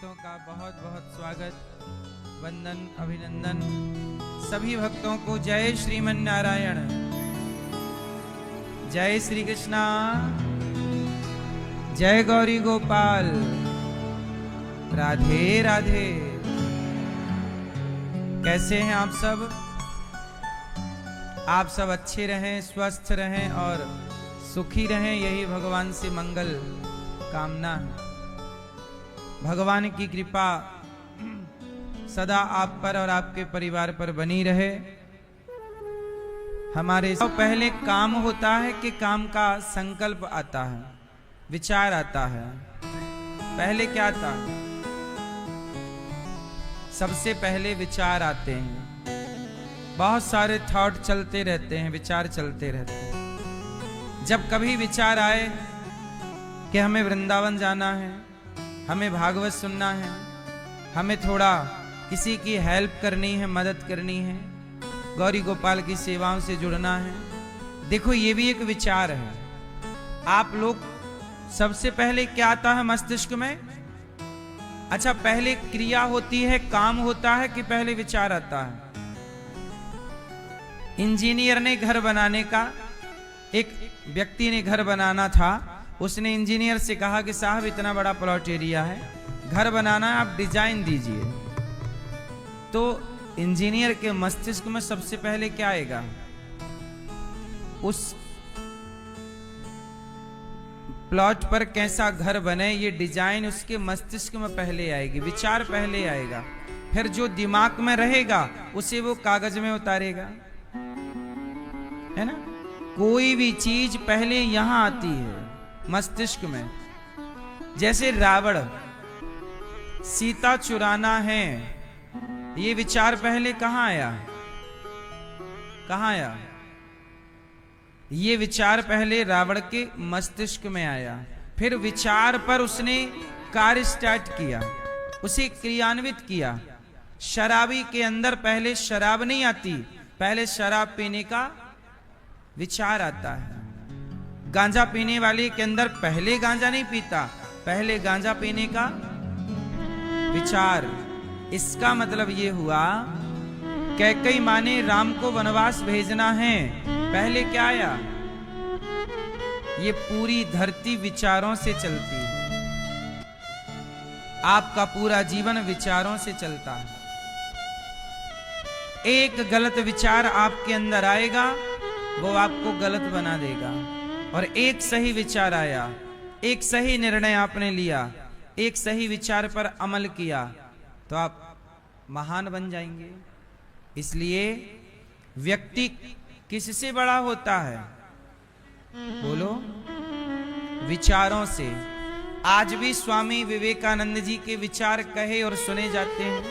भक्तों का बहुत बहुत स्वागत, वंदन, अभिनंदन। सभी भक्तों को जय श्रीमन नारायण, जय श्री कृष्णा, जय गौरी गोपाल, राधे राधे। कैसे हैं आप सब? आप सब अच्छे रहें, स्वस्थ रहें और सुखी रहें, यही भगवान से मंगल कामना है। भगवान की कृपा सदा आप पर और आपके परिवार पर बनी रहे। हमारे पहले काम होता है कि काम का संकल्प आता है, विचार आता है। पहले क्या आता है? सबसे पहले विचार आते हैं। बहुत सारे थॉट चलते रहते हैं, विचार चलते रहते हैं। जब कभी विचार आए कि हमें वृंदावन जाना है, हमें भागवत सुनना है, हमें थोड़ा किसी की हेल्प करनी है, मदद करनी है, गौरी गोपाल की सेवाओं से जुड़ना है, देखो ये भी एक विचार है। आप लोग सबसे पहले क्या आता है मस्तिष्क में? अच्छा, पहले क्रिया होती है, काम होता है कि पहले विचार आता है? इंजीनियर ने घर बनाने का, एक व्यक्ति ने घर बनाना था, उसने इंजीनियर से कहा कि साहब इतना बड़ा प्लॉट एरिया है, घर बनाना है, आप डिजाइन दीजिए। तो इंजीनियर के मस्तिष्क में सबसे पहले क्या आएगा? उस प्लॉट पर कैसा घर बने, ये डिजाइन उसके मस्तिष्क में पहले आएगी, विचार पहले आएगा। फिर जो दिमाग में रहेगा उसे वो कागज में उतारेगा, है ना? कोई भी चीज पहले यहां आती है मस्तिष्क में। जैसे रावण, सीता चुराना है, ये विचार पहले कहां आया? कहां आया? ये विचार पहले रावण के मस्तिष्क में आया। फिर विचार पर उसने कार्य स्टार्ट किया, उसे क्रियान्वित किया। शराबी के अंदर पहले शराब नहीं आती, पहले शराब पीने का विचार आता है। गांजा पीने वाले के अंदर पहले गांजा नहीं पीता, पहले गांजा पीने का विचार। इसका मतलब ये हुआ, कैकेयी माँ ने राम को वनवास भेजना है, पहले क्या आया? ये पूरी धरती विचारों से चलती है। आपका पूरा जीवन विचारों से चलता है। एक गलत विचार आपके अंदर आएगा, वो आपको गलत बना देगा। और एक सही विचार आया, एक सही निर्णय आपने लिया, एक सही विचार पर अमल किया, तो आप महान बन जाएंगे। इसलिए व्यक्ति किससे बड़ा होता है? बोलो, विचारों से। आज भी स्वामी विवेकानंद जी के विचार कहे और सुने जाते हैं।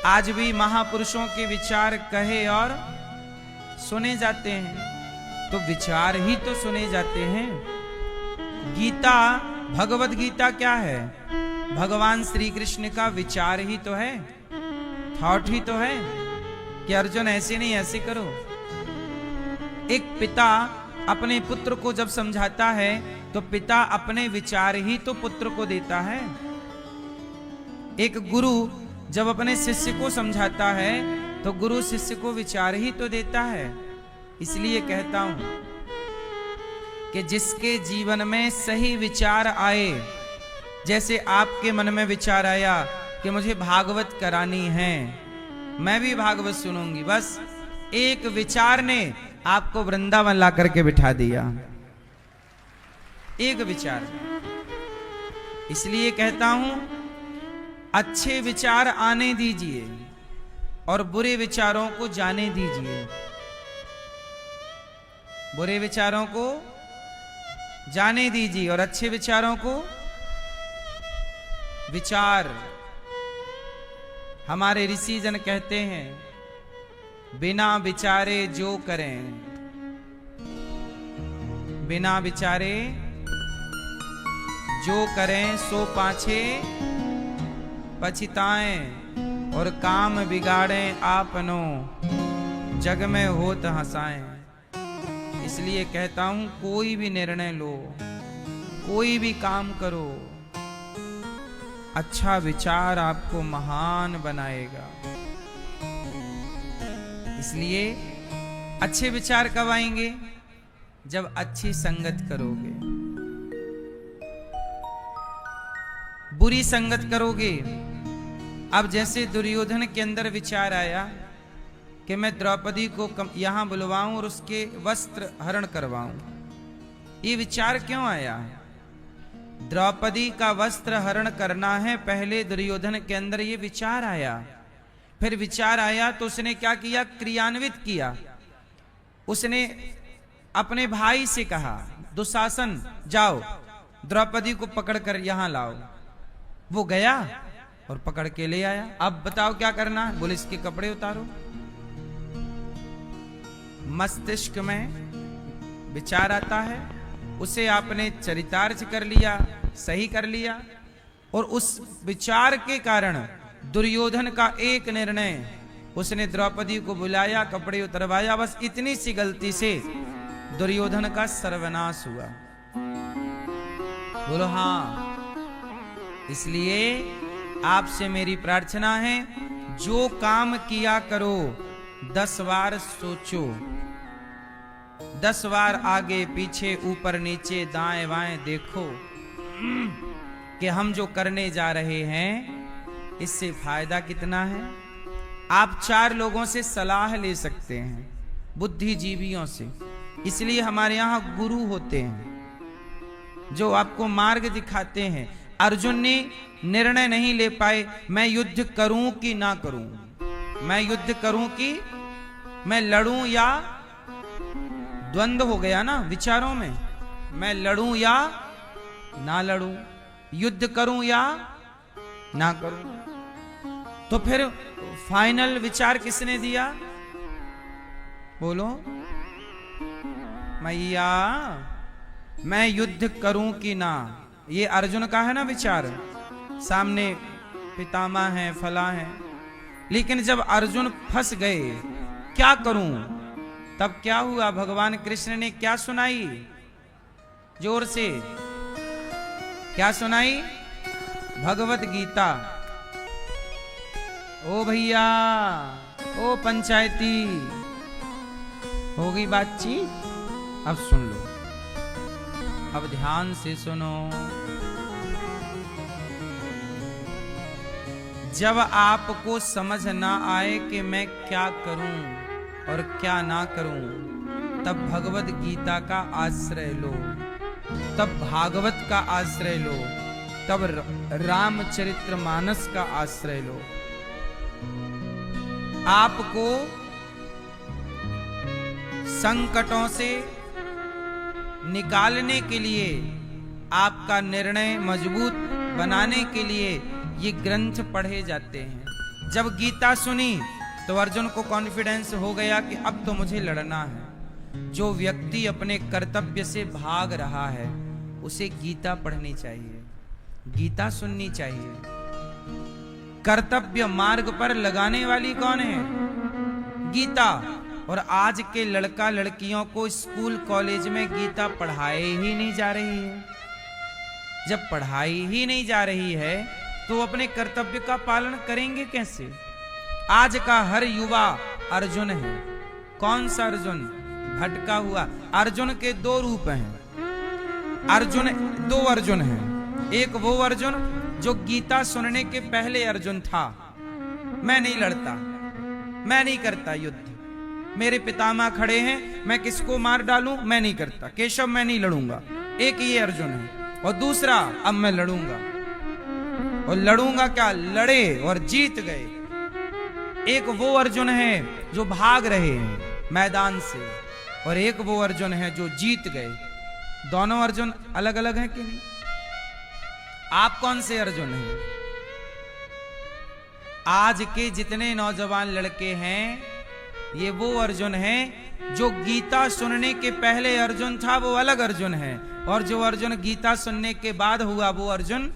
आज भी महापुरुषों के विचार कहे और सुने जाते हैं। तो विचार ही तो सुने जाते हैं। गीता, भगवत गीता क्या है? भगवान श्री कृष्ण का विचार ही तो है, थॉट ही तो है कि अर्जुन ऐसे नहीं ऐसे करो। एक पिता अपने पुत्र को जब समझाता है तो पिता अपने विचार ही तो पुत्र को देता है। एक गुरु जब अपने शिष्य को समझाता है तो गुरु शिष्य को विचार ही तो देता है। इसलिए कहता हूं कि जिसके जीवन में सही विचार आए, जैसे आपके मन में विचार आया कि मुझे भागवत करानी है, मैं भी भागवत सुनूंगी, बस एक विचार ने आपको वृंदावन ला करके बिठा दिया। एक विचार। इसलिए कहता हूं, अच्छे विचार आने दीजिए और बुरे विचारों को जाने दीजिए। बुरे विचारों को जाने दीजिए और अच्छे विचारों को विचार। हमारे ऋषि जन कहते हैं, बिना विचारे जो करें, बिना विचारे जो करें सो पाछे पछताएं, और काम बिगाड़ें आपनो, जग में होत हंसाएं। इसलिए कहता हूं, कोई भी निर्णय लो, कोई भी काम करो, अच्छा विचार आपको महान बनाएगा। इसलिए अच्छे विचार कब आएंगे? जब अच्छी संगत करोगे। बुरी संगत करोगे। अब जैसे दुर्योधन के अंदर विचार आया कि मैं द्रौपदी को यहां बुलवाऊं और उसके वस्त्र हरण करवाऊं। ये विचार क्यों आया? द्रौपदी का वस्त्र हरण करना है, पहले दुर्योधन के अंदर ये विचार आया। फिर विचार आया तो उसने क्या किया? क्रियान्वित किया। उसने अपने भाई से कहा, दुशासन जाओ द्रौपदी को पकड़कर यहां लाओ। वो गया और पकड़ के ले आया। अब बताओ क्या करना है? बोले इसके कपड़े उतारो। मस्तिष्क में विचार आता है, उसे आपने चरितार्थ कर लिया, सही कर लिया, और उस विचार के कारण दुर्योधन का एक निर्णय, उसने द्रौपदी को बुलाया, कपड़े उतरवाया। बस इतनी सी गलती से दुर्योधन का सर्वनाश हुआ। बोलो हाँ। इसलिए आपसे मेरी प्रार्थना है, जो काम किया करो 10 बार सोचो, 10 बार आगे पीछे ऊपर नीचे दाएं बाएं देखो कि हम जो करने जा रहे हैं इससे फायदा कितना है। आप 4 लोगों से सलाह ले सकते हैं, बुद्धिजीवियों से। इसलिए हमारे यहां गुरु होते हैं जो आपको मार्ग दिखाते हैं। अर्जुन ने निर्णय नहीं ले पाए, मैं युद्ध करूं कि ना करूं, मैं युद्ध करूं कि मैं लड़ूं, या द्वंद्व हो गया ना विचारों में, मैं लड़ूं या ना लड़ूं, युद्ध करूं या ना करूं। तो फिर फाइनल विचार किसने दिया? बोलो मैया, मैं युद्ध करूं कि ना। ये अर्जुन का है ना विचार, सामने पितामह है, फला है। लेकिन जब अर्जुन फंस गए, क्या करूं, तब क्या हुआ? भगवान कृष्ण ने क्या सुनाई? जोर से क्या सुनाई? भगवत गीता। ओ भैया, ओ पंचायती, हो गई बातचीत? अब सुन लो, अब ध्यान से सुनो। जब आपको समझ ना आए कि मैं क्या करूं और क्या ना करूं, तब भगवत गीता का आश्रय लो, तब भागवत का आश्रय लो, तब रामचरितमानस का आश्रय लो। आपको संकटों से निकालने के लिए, आपका निर्णय मजबूत बनाने के लिए ये ग्रंथ पढ़े जाते हैं। जब गीता सुनी तो अर्जुन को कॉन्फिडेंस हो गया कि अब तो मुझे लड़ना है। जो व्यक्ति अपने कर्तव्य से भाग रहा है उसे गीता पढ़नी चाहिए, गीता सुननी चाहिए। कर्तव्य मार्ग पर लगाने वाली कौन है? गीता। और आज के लड़का लड़कियों को स्कूल कॉलेज में गीता पढ़ाई ही नहीं जा रही है। जब पढ़ाई ही नहीं जा रही है तो अपने कर्तव्य का पालन करेंगे कैसे? आज का हर युवा अर्जुन है। कौन सा अर्जुन? भटका हुआ। अर्जुन के 2 रूप हैं। अर्जुन 2 अर्जुन हैं। एक वो अर्जुन जो गीता सुनने के पहले अर्जुन था, मैं नहीं लड़ता, मैं नहीं करता युद्ध, मेरे पितामह खड़े हैं, मैं किसको मार डालूं, मैं नहीं करता, केशव मैं नहीं लड़ूंगा। एक ये अर्जुन है। और दूसरा, अब मैं लड़ूंगा, और लड़ूंगा क्या, लड़े और जीत गए। एक वो अर्जुन है जो भाग रहे हैं मैदान से, और एक वो अर्जुन है जो जीत गए। दोनों अर्जुन अलग अलग हैं कि नहीं? आप कौन से अर्जुन हैं? आज के जितने नौजवान लड़के हैं ये वो अर्जुन है जो गीता सुनने के पहले अर्जुन था, वो अलग अर्जुन है, और जो अर्जुन गीता सुनने के बाद हुआ वो अर्जुन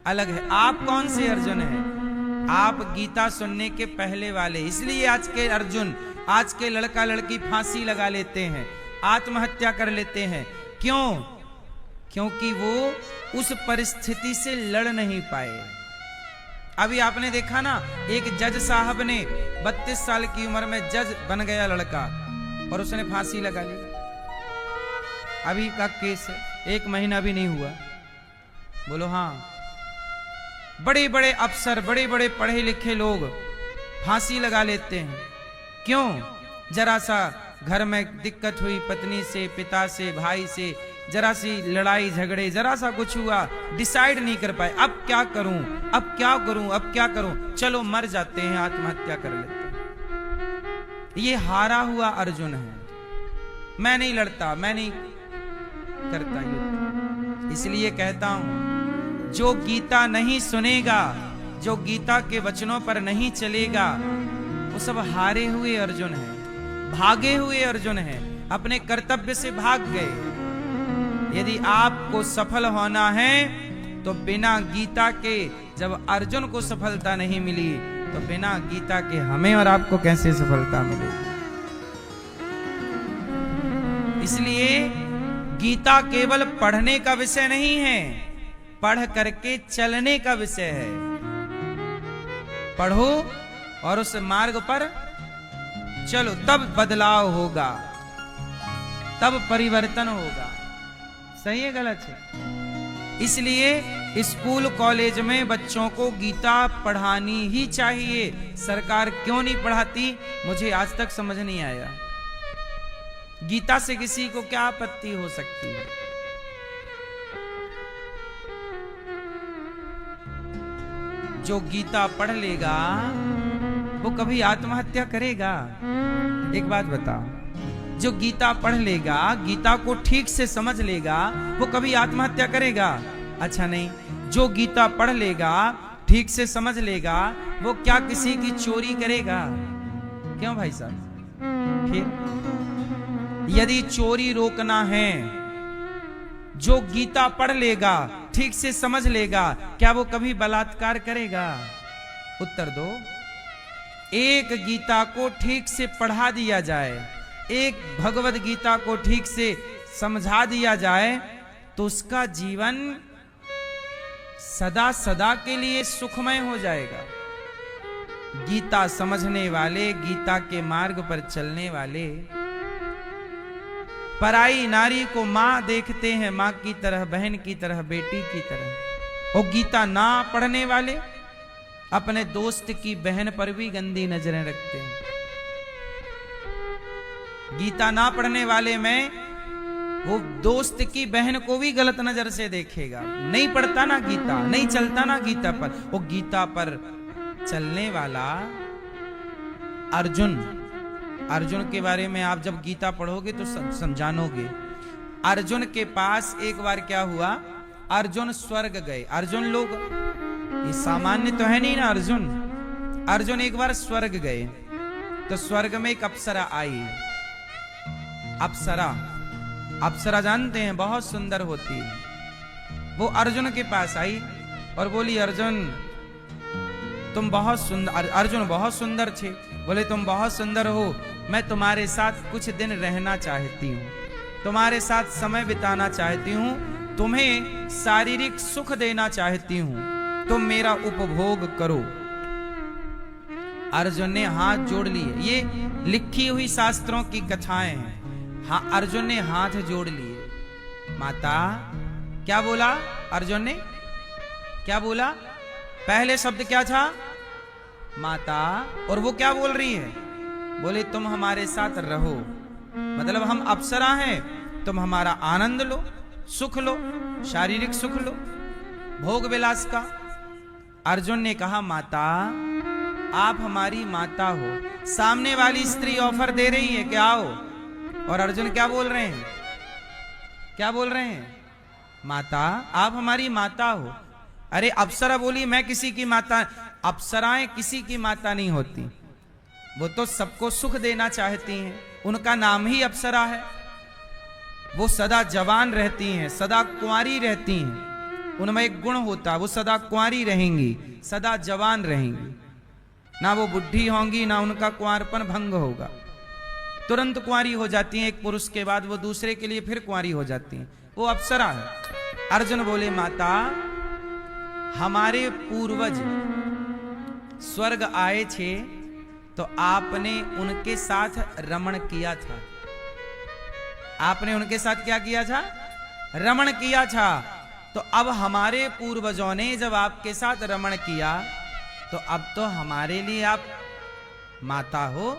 अलग है। आप कौन से अर्जुन हैं? आप गीता सुनने के पहले वाले। इसलिए आज के अर्जुन, आज के लड़का लड़की फांसी लगा लेते हैं, आत्महत्या कर लेते हैं। क्यों? क्योंकि वो उस परिस्थिति से लड़ नहीं पाए। अभी आपने देखा ना, एक जज साहब ने 32 साल की उम्र में जज बन गया लड़का और उसने फांसी लगा ली। अभी का केस है, 1 महीना भी नहीं हुआ। बोलो हाँ, बड़े बड़े अफसर, बड़े बड़े पढ़े लिखे लोग फांसी लगा लेते हैं। क्यों? जरा सा घर में दिक्कत हुई, पत्नी से, पिता से, भाई से, जरा सी लड़ाई झगड़े, जरा सा कुछ हुआ, डिसाइड नहीं कर पाए, अब क्या करूं, अब क्या करूं, अब क्या करूं, चलो मर जाते हैं, आत्महत्या कर लेते हैं। ये हारा हुआ अर्जुन है। मैं नहीं लड़ता, मैं नहीं करता युद्ध। इसलिए कहता हूं, जो गीता नहीं सुनेगा, जो गीता के वचनों पर नहीं चलेगा, वो सब हारे हुए अर्जुन है, भागे हुए अर्जुन है, अपने कर्तव्य से भाग गए। यदि आपको सफल होना है तो बिना गीता के, जब अर्जुन को सफलता नहीं मिली तो बिना गीता के हमें और आपको कैसे सफलता मिलेगी? इसलिए गीता केवल पढ़ने का विषय नहीं है, पढ़ करके चलने का विषय है। पढ़ो और उस मार्ग पर चलो, तब बदलाव होगा, तब परिवर्तन होगा। सही है गलत है? इसलिए स्कूल कॉलेज में बच्चों को गीता पढ़ानी ही चाहिए। सरकार क्यों नहीं पढ़ाती, मुझे आज तक समझ नहीं आया। गीता से किसी को क्या आपत्ति हो सकती है? जो गीता पढ़ लेगा वो कभी आत्महत्या करेगा? एक बात बताओ, जो गीता पढ़ लेगा, गीता को ठीक से समझ लेगा, वो कभी आत्महत्या करेगा? अच्छा नहीं। जो गीता पढ़ लेगा, ठीक से समझ लेगा, वो क्या किसी की चोरी करेगा? क्यों भाई साहब? फिर यदि चोरी रोकना है, जो गीता पढ़ लेगा, ठीक से समझ लेगा, क्या वो कभी बलात्कार करेगा? उत्तर दो। एक गीता को ठीक से पढ़ा दिया जाए, एक भगवद गीता को ठीक से समझा दिया जाए, तो उसका जीवन सदा सदा के लिए सुखमय हो जाएगा। गीता समझने वाले, गीता के मार्ग पर चलने वाले पराई नारी को मां देखते हैं, मां की तरह, बहन की तरह, बेटी की तरह। और गीता ना पढ़ने वाले अपने दोस्त की बहन पर भी गंदी नजरें रखते हैं। गीता ना पढ़ने वाले में वो दोस्त की बहन को भी गलत नजर से देखेगा। नहीं पढ़ता ना गीता, नहीं चलता ना गीता पर। वो गीता पर चलने वाला अर्जुन, अर्जुन के बारे में आप जब गीता पढ़ोगे तो समझानोगे। अर्जुन के पास एक बार क्या हुआ, अर्जुन स्वर्ग गए। अर्जुन लोग ये सामान्य तो है नहीं ना। अर्जुन एक बार स्वर्ग गए तो स्वर्ग में एक अप्सरा आई। अप्सरा जानते हैं, बहुत सुंदर होती है। वो अर्जुन के पास आई और बोली, अर्जुन तुम बहुत सुंदर। अर्जुन बहुत सुंदर थे। बोले तुम बहुत सुंदर हो, मैं तुम्हारे साथ कुछ दिन रहना चाहती हूँ, तुम्हारे साथ समय बिताना चाहती हूँ, तुम्हें शारीरिक सुख देना चाहती हूँ, तुम मेरा उपभोग करो। अर्जुन ने हाथ जोड़ लिए। ये लिखी हुई शास्त्रों की कथाएं हैं। हाँ, अर्जुन ने हाथ जोड़ लिए। माता, क्या बोला अर्जुन ने? क्या बोला? पहले शब्द क्या था? माता। और वो क्या बोल रही है? बोले तुम हमारे साथ रहो, मतलब हम अप्सरा हैं, तुम हमारा आनंद लो, सुख लो, शारीरिक सुख लो, भोग विलास का। अर्जुन ने कहा, माता आप हमारी माता हो। सामने वाली स्त्री ऑफर दे रही है कि आओ, और अर्जुन क्या बोल रहे हैं? क्या बोल रहे हैं? माता आप हमारी माता हो। अरे अप्सरा बोली मैं किसी की माता। अप्सराएं किसी की माता नहीं होती, वो तो सबको सुख देना चाहती हैं, उनका नाम ही अप्सरा है। वो सदा जवान रहती हैं, सदा कुंवारी रहती हैं, उनमें एक गुण होता, वो सदा कुंवारी रहेंगी, सदा जवान रहेंगी, ना वो बुढ़ी होंगी, ना उनका कुंवारपन भंग होगा। तुरंत कुंवारी हो जाती हैं, एक पुरुष के बाद वो दूसरे के लिए फिर कुंवारी हो जाती हैं, वो अप्सरा है। अर्जुन बोले, माता हमारे पूर्वज स्वर्ग आए थे तो आपने उनके साथ रमण किया था। आपने उनके साथ क्या किया था? रमण किया था। तो अब हमारे पूर्वजों ने जब आपके साथ रमण किया तो अब तो हमारे लिए आप माता हो।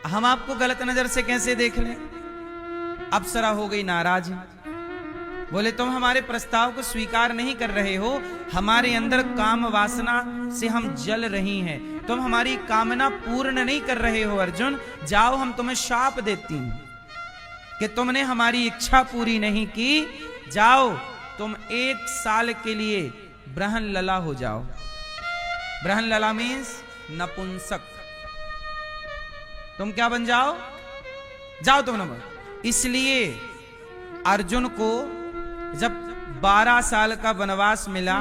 हम आपको गलत नजर से कैसे देख लें? अप्सरा हो गई नाराज, बोले तुम हमारे प्रस्ताव को स्वीकार नहीं कर रहे हो, हमारे अंदर काम वासना से हम जल रही हैं, तुम हमारी कामना पूर्ण नहीं कर रहे हो अर्जुन, जाओ हम तुम्हें शाप देती हूं कि तुमने हमारी इच्छा पूरी नहीं की, जाओ तुम 1 साल के लिए ब्रहन लला हो जाओ। ब्रहन लला मीन्स नपुंसक। तुम क्या बन जाओ? जाओ तुम न। इसलिए अर्जुन को जब 12 साल का वनवास मिला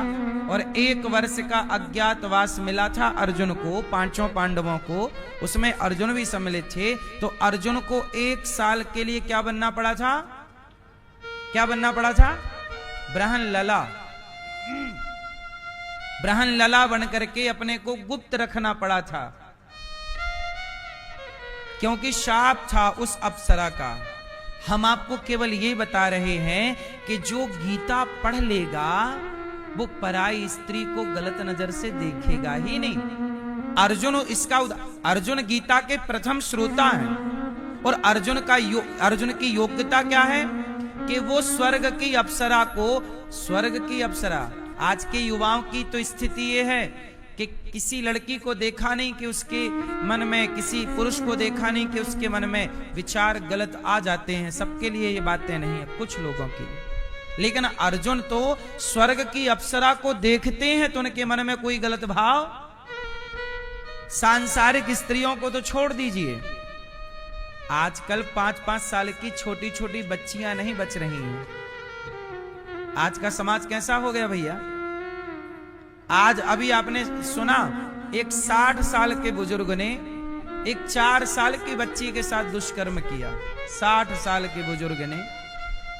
और 1 वर्ष का अज्ञातवास मिला था अर्जुन को, 5 पांडवों को, उसमें अर्जुन भी सम्मिलित थे, तो अर्जुन को 1 साल के लिए क्या बनना पड़ा था? क्या बनना पड़ा था? ब्रहन लला। ब्रहन लला बन करके अपने को गुप्त रखना पड़ा था, क्योंकि शाप था उस अप्सरा का। हम आपको केवल ये बता रहे हैं कि जो गीता पढ़ लेगा वो पराई स्त्री को गलत नजर से देखेगा ही नहीं। अर्जुन गीता के प्रथम श्रोता हैं और अर्जुन की योग्यता क्या है कि वो स्वर्ग की अप्सरा को, स्वर्ग की अप्सरा, आज के युवाओं की तो स्थिति ये है कि किसी लड़की को देखा नहीं कि उसके मन में, किसी पुरुष को देखा नहीं कि उसके मन में विचार गलत आ जाते हैं। सबके लिए ये बातें नहीं है, कुछ लोगों की। लेकिन अर्जुन तो स्वर्ग की अप्सरा को देखते हैं तो उनके मन में कोई गलत भाव, सांसारिक स्त्रियों को तो छोड़ दीजिए, आजकल 5-5 साल की छोटी छोटी बच्चियां नहीं बच रही हैं। आज का समाज कैसा हो गया भैया? आज अभी आपने सुना एक 60 साल के बुजुर्ग ने एक 4 साल की बच्ची के साथ दुष्कर्म किया। 60 साल के बुजुर्ग ने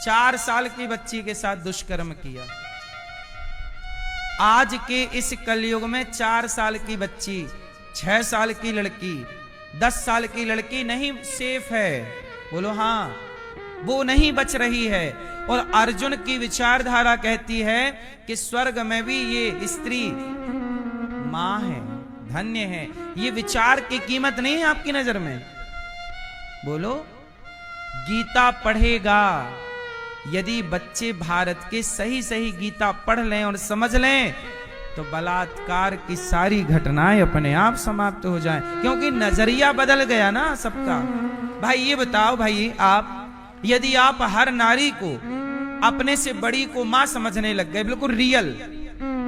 4 साल की बच्ची के साथ दुष्कर्म किया। आज के इस कलयुग में 4 साल की बच्ची, 6 साल की लड़की, 10 साल की लड़की नहीं सेफ है। बोलो हाँ, वो नहीं बच रही है। और अर्जुन की विचारधारा कहती है कि स्वर्ग में भी ये स्त्री मां है, धन्य है। ये विचार की कीमत नहीं है आपकी नजर में? बोलो, गीता पढ़ेगा, यदि बच्चे भारत के सही सही गीता पढ़ लें और समझ लें तो बलात्कार की सारी घटनाएं अपने आप समाप्त हो जाएं, क्योंकि नजरिया बदल गया ना सबका। भाई ये बताओ भाई, आप यदि आप हर नारी को अपने से बड़ी को मां समझने लग गए, बिल्कुल रियल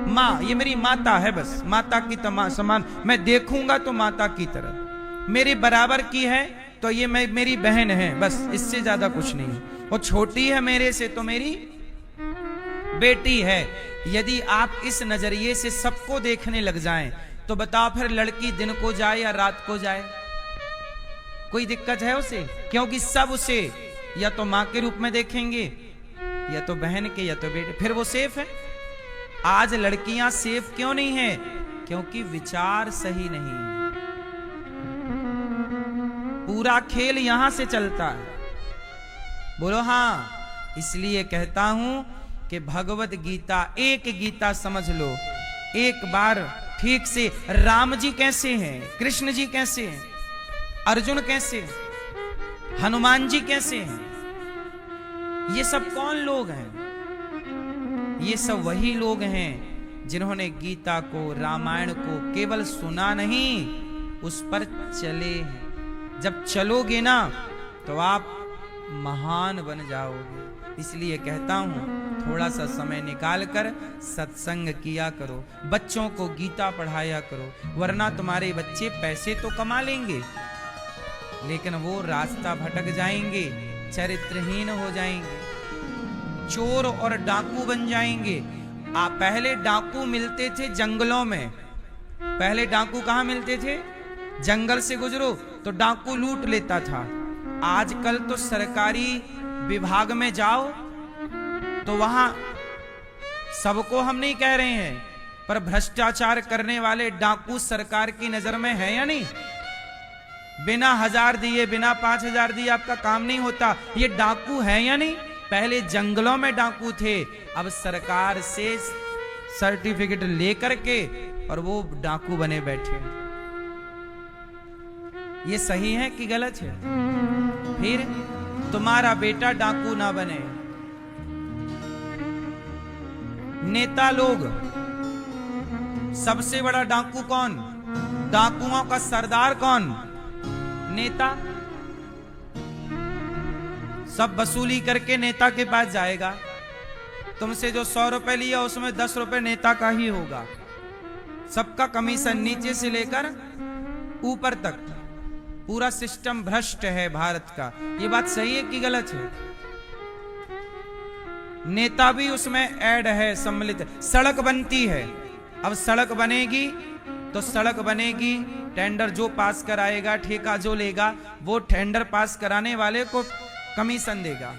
मां, ये मेरी माता है, बस माता की समान मैं देखूंगा तो माता की तरह, मेरे बराबर की है तो ये मेरी बहन है, बस इससे ज्यादा कुछ नहीं, वो छोटी है मेरे से तो मेरी बेटी है। यदि आप इस नजरिए से सबको देखने लग जाएं तो बताओ फिर लड़की दिन को जाए या रात को जाए, कोई दिक्कत है उसे? क्योंकि सब उसे या तो मां के रूप में देखेंगे, या तो बहन के, या तो बेटे, फिर वो सेफ है। आज लड़कियां सेफ क्यों नहीं है? क्योंकि विचार सही नहीं है। पूरा खेल यहां से चलता है। बोलो हाँ। इसलिए कहता हूं कि भगवत गीता, एक गीता समझ लो एक बार ठीक से। राम जी कैसे हैं, कृष्ण जी कैसे हैं, अर्जुन कैसे हैं, हनुमान जी कैसे हैं, ये सब कौन लोग हैं? ये सब वही लोग हैं जिन्होंने गीता को, रामायण को केवल सुना नहीं, उस पर चले हैं। जब चलोगे ना तो आप महान बन जाओगे। इसलिए कहता हूं थोड़ा सा समय निकाल कर सत्संग किया करो, बच्चों को गीता पढ़ाया करो, वरना तुम्हारे बच्चे पैसे तो कमा लेंगे लेकिन वो रास्ता भटक जाएंगे, चरित्रहीन हो जाएंगे, चोर और डाकू बन जाएंगे। पहले डाकू मिलते थे जंगलों में, पहले डाकू कहां मिलते थे? जंगल से गुजरो तो डाकू लूट लेता था। आजकल तो सरकारी विभाग में जाओ तो वहां, सबको हम नहीं कह रहे हैं, पर भ्रष्टाचार करने वाले डाकू सरकार की नजर में है या नहीं? बिना 1000 दिए, बिना 5000 दिए आपका काम नहीं होता। ये डाकू है या नहीं? पहले जंगलों में डाकू थे, अब सरकार से सर्टिफिकेट लेकर के और वो डाकू बने बैठे। ये सही है कि गलत है? फिर तुम्हारा बेटा डाकू ना बने। नेता लोग, सबसे बड़ा डाकू कौन? डाकुओं का सरदार कौन? नेता। सब वसूली करके नेता के पास जाएगा। तुमसे जो 100 रुपए लिया उसमें 10 रुपए नेता का ही होगा। सबका कमीशन नीचे से लेकर ऊपर तक, पूरा सिस्टम भ्रष्ट है भारत का। ये बात सही है कि गलत है? नेता भी उसमें ऐड है, सम्मिलित। सड़क बनती है, अब सड़क बनेगी तो सड़क बनेगी, टेंडर जो पास कराएगा, ठेका जो लेगा, वो टेंडर पास कराने वाले को कमीशन देगा।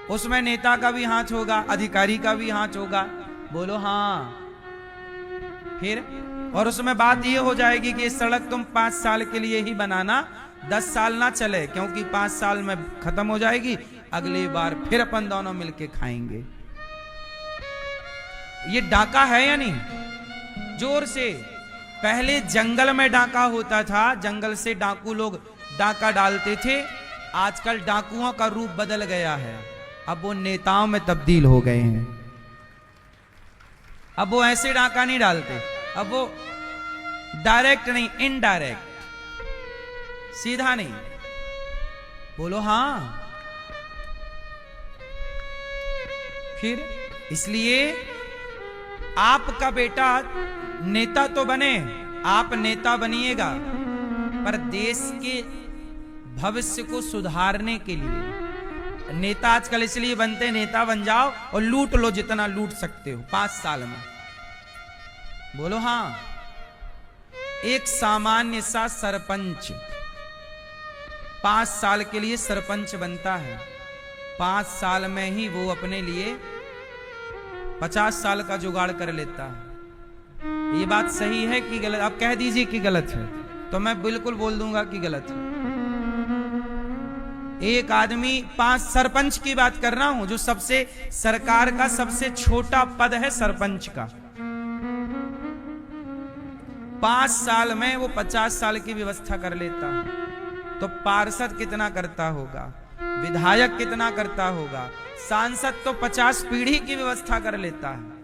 उसमें नेता का भी हाथ होगा, अधिकारी का भी हाथ होगा। बोलो हाँ। फिर और उसमें बात ये हो जाएगी कि सड़क तुम 5 साल के लिए ही बनाना, 10 साल ना चले, क्योंकि 5 साल में खत्म हो जाएगी, अगली बार फिर अपन दोनों मिलके खाएंगे। ये डाका है या नहीं? जोर से। पहले जंगल में डाका होता था, जंगल से डाकू लोग डाका डालते थे। आजकल डाकुओं का रूप बदल गया है, अब वो नेताओं में तब्दील हो गए हैं। अब वो ऐसे डाका नहीं डालते, अब वो डायरेक्ट नहीं, इनडायरेक्ट, सीधा नहीं। बोलो हाँ। फिर इसलिए आपका बेटा नेता तो बने, आप नेता बनिएगा, पर देश के भविष्य को सुधारने के लिए। नेता आजकल इसलिए बनते, नेता बन जाओ और लूट लो जितना लूट सकते हो 5 साल में। बोलो हाँ। एक सामान्य सा सरपंच 5 साल के लिए सरपंच बनता है, 5 साल में ही वो अपने लिए 50 साल का जुगाड़ कर लेता है। ये बात सही है कि गलत? आप कह दीजिए कि गलत है, तो मैं बिल्कुल बोल दूंगा कि गलत है। एक आदमी 5 सरपंच की बात कर रहा हूं, जो सबसे सरकार का सबसे छोटा पद है सरपंच का। 5 साल में वो 50 साल की व्यवस्था कर लेता है, तो पार्षद कितना करता होगा, विधायक कितना करता होगा, सांसद तो 50 पीढ़ी की व्यवस्था कर लेता है।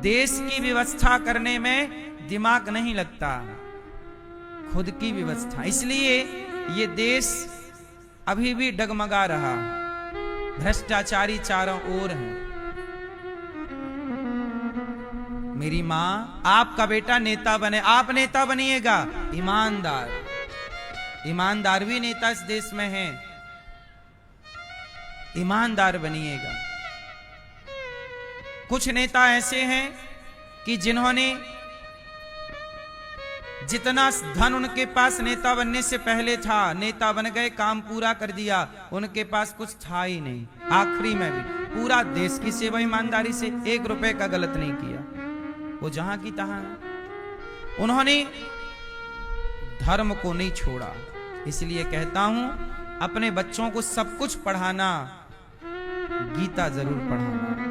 देश की व्यवस्था करने में दिमाग नहीं लगता, खुद की व्यवस्था। इसलिए ये देश अभी भी डगमगा रहा, भ्रष्टाचारी चारों ओर हैं। मेरी मां, आपका बेटा नेता बने, आप नेता बनिएगा, ईमानदार। ईमानदार भी नेता इस देश में हैं, ईमानदार बनिएगा। कुछ नेता ऐसे हैं कि जिन्होंने जितना धन उनके पास नेता बनने से पहले था, नेता बन गए, काम पूरा कर दिया, उनके पास कुछ था ही नहीं। आखिरी में भी पूरा देश की सेवा ईमानदारी से, 1 रुपए का गलत नहीं किया, वो जहां की तहां है। उन्होंने धर्म को नहीं छोड़ा। इसलिए कहता हूं, अपने बच्चों को सब कुछ पढ़ाना, गीता जरूर पढ़ाना।